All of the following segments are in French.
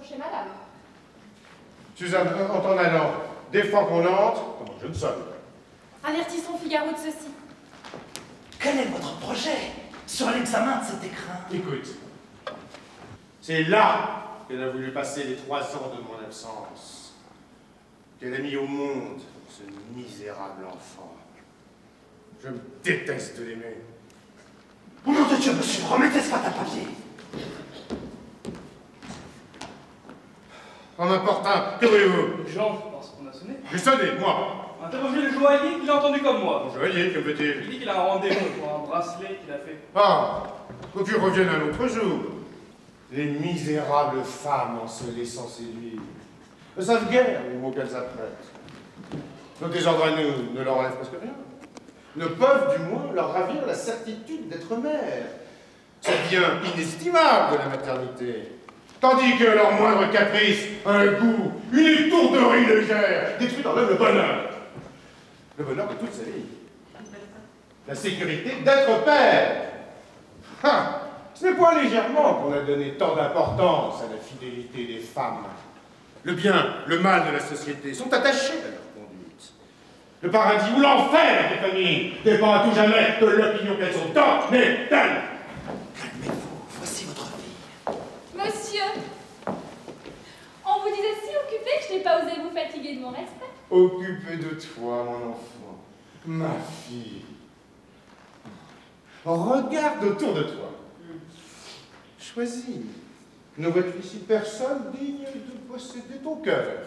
chez madame. Suzanne, en t'en allant, défends qu'on entre comme un jeune sonne. Avertissons Figaro de ceci. Quel est votre projet sur l'examen de cet écrin? Écoute, c'est là qu'elle a voulu passer les 3 ans de mon absence, qu'elle a mis au monde ce misérable enfant. Je me déteste de l'aimer. Au nom de Dieu, monsieur, remettez ce papier. En importun, que voulez-vous? J'entre parce qu'on a sonné. J'ai sonné, moi. Interrogez le joaillier qui l'a entendu comme moi. Mon joaillier, que Il veut-il? dit qu'il a un rendez-vous pour un bracelet qu'il a fait. Ah, faut que tu reviennes un autre jour. Les misérables femmes en se laissant séduire ne savent guère les mots qu'elles apprêtent. Nos désordres à nous ne leur enlèvent presque rien. Ne peuvent du moins leur ravir la certitude d'être mères. C'est bien inestimable de la maternité. Tandis que leur moindre caprice, un goût, une étourderie légère, détruit dans l'homme le bonheur. Le bonheur de toute sa vie. La sécurité d'être père. Ah, ce n'est point légèrement qu'on a donné tant d'importance à la fidélité des femmes. Le bien, le mal de la société sont attachés à leur conduite. Le paradis ou l'enfer des familles dépend à tout jamais de l'opinion qu'elles ont données d'elles. Calmez-vous, voici votre fille. Monsieur, on vous disait si occupé que je n'ai pas osé vous fatiguer de mon respect. Occupé de toi, mon enfant, ma fille. Regarde autour de toi. Choisis. Ne vois-tu ici personne digne de posséder ton cœur?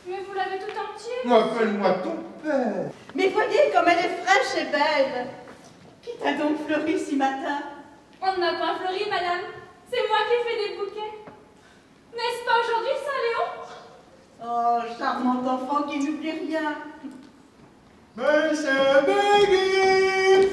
Mais vous l'avez tout entier. Appelle-moi ton père. Mais voyez comme elle est fraîche et belle. Qui t'a donc fleuri si matin? On n'a pas fleuri, madame. C'est moi qui fais des bouquets. N'est-ce pas aujourd'hui, Saint-Léon? Oh, charmant enfant qui n'oublie rien. Monsieur Béguis!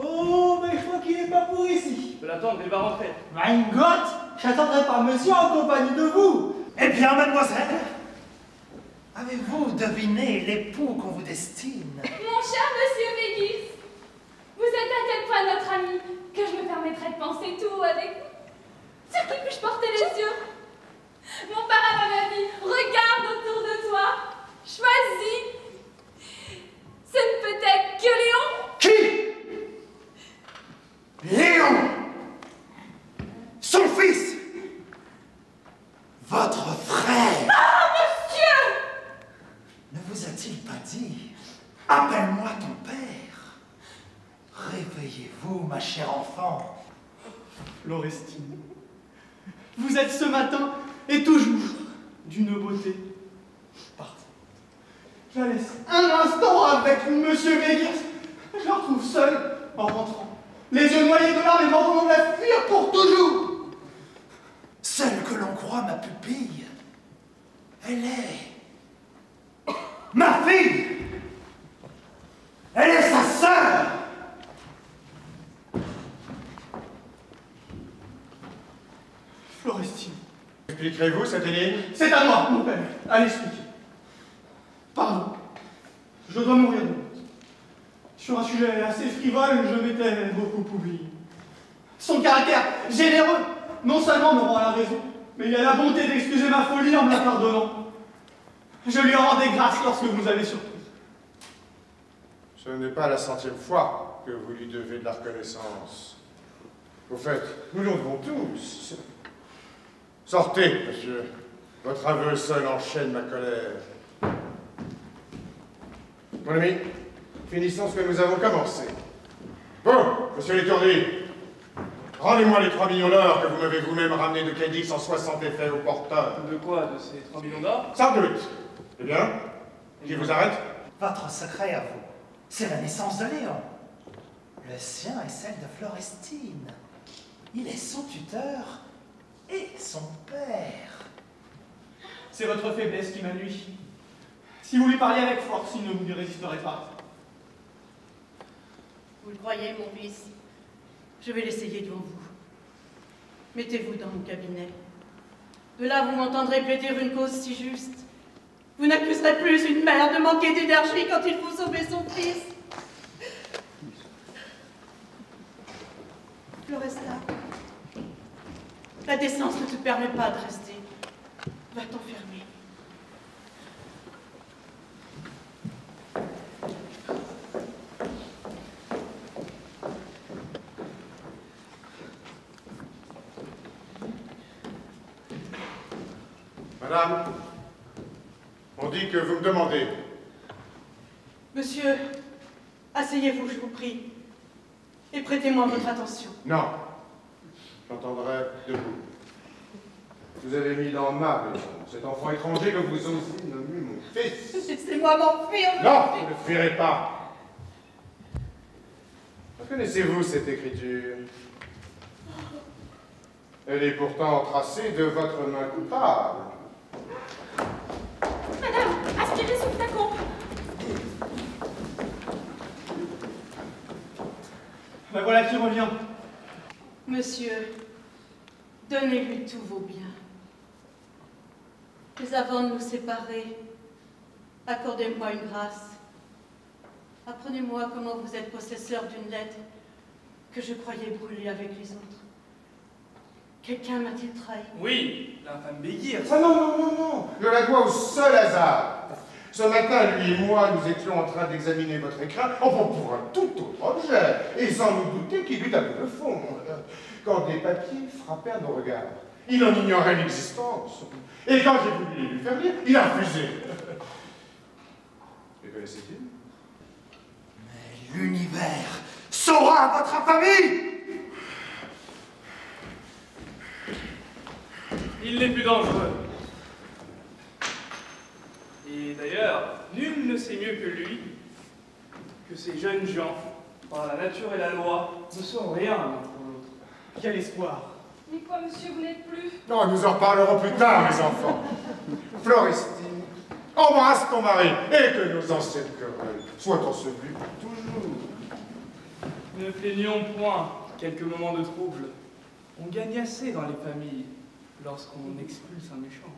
Oh, mais je crois qu'il n'est pas pour ici. Je peux l'attendre, il va rentrer. Mein Gott, j'attendrai pas monsieur en compagnie de vous. Eh bien, mademoiselle, avez-vous deviné l'époux qu'on vous destine? Mon cher monsieur Végis, vous êtes à tel point notre ami que je me permettrai de penser tout avec vous. Sur qui puis-je porter les yeux? Mon parrain m'avait dit, regarde autour de toi, choisis. Ce ne peut être que Léon. Qui? Léon, son fils, votre frère. Ah, monsieur! Ne vous a-t-il pas dit, appelle-moi ton père? Réveillez-vous, ma chère enfant. Florestine, vous êtes ce matin et toujours d'une beauté parfaite. Je la laisse un instant avec monsieur Vegas. Je la retrouve seule en rentrant. Les yeux noyés de larmes et m'ordonnant de la fuir pour toujours. Celle que l'on croit ma pupille, elle est ma fille. Elle est sa sœur. Florestine, Expliquerez-vous cette énigme? c'est à moi, mon père, à l'expliquer. Pardon, je dois mourir de honte. Sur un sujet assez frivole, je m'étais beaucoup oublié. Son caractère généreux, non seulement me rend à la raison, mais il a la bonté d'excuser ma folie en me la pardonnant. Je lui rendais grâce lorsque vous avez surpris. Ce n'est pas la 100e fois que vous lui devez de la reconnaissance. Au fait, nous l'en devons tous. Sortez, monsieur. Votre aveu seul enchaîne ma colère. Mon ami, finissons ce que nous avons commencé. Vous, monsieur l'étourdi, rendez-moi les 3 millions d'or que vous m'avez vous-même ramenés de Cadix en 60 effets au porteur. De quoi? De ces 3 millions d'or? Sans doute. Eh bien, qui vous arrête? Votre secret à vous, c'est la naissance de Léon. Le sien est celle de Florestine. Il est son tuteur et son père. C'est votre faiblesse qui m'ennuie. Si vous lui parliez avec force, il ne vous y résisterait pas. Vous le croyez, mon fils? Je vais l'essayer devant vous. Mettez-vous dans mon cabinet. De là, vous m'entendrez plaider une cause si juste. Vous n'accuserez plus une mère de manquer d'énergie quand il faut sauver son fils. Floresta, La décence ne te permet pas de rester. Va t'enfermer. Madame, on dit que vous me demandez. Monsieur, asseyez-vous, je vous prie, et prêtez-moi votre attention. Non, j'entendrai debout. Vous avez mis dans ma maison cet enfant étranger que vous osez nommer mon fils. Laissez-moi m'enfuir. Non, vous ne fuirez pas. Connaissez-vous cette écriture? Elle est pourtant tracée de votre main coupable. Madame, aspirez ce flacon. Ben voilà qui revient. Monsieur, donnez-lui tous vos biens. Mais avant de nous séparer, accordez-moi une grâce. Apprenez-moi comment vous êtes possesseur d'une lettre que je croyais brûler avec les autres. Quelqu'un m'a-t-il trahi? Oui, l'infâme Béguir. Ah non, non, non, non. Je la dois au seul hasard. Ce matin, lui et moi, nous étions en train d'examiner votre écrin, enfin pour un tout autre objet, et sans nous douter qu'il eût un peu de fond, quand des papiers frappèrent nos regards. Il en ignorait l'existence. Et quand j'ai voulu les lui faire lire, il a refusé. Les connaissez-il? Mais l'univers saura votre infamie! Il n'est plus dangereux. Et d'ailleurs, nul ne sait mieux que lui que ces jeunes gens, par la nature et la loi, ne sont rien l'un pour l'autre. Quel espoir. Mais quoi, monsieur, vous n'êtes plus? Non, nous en reparlerons plus tard, les enfants. Florestine, embrasse ton mari, et que nos anciennes querelles soient ensevelies pour toujours. Ne plaignons point quelques moments de trouble. On gagne assez dans les familles lorsqu'on expulse un méchant.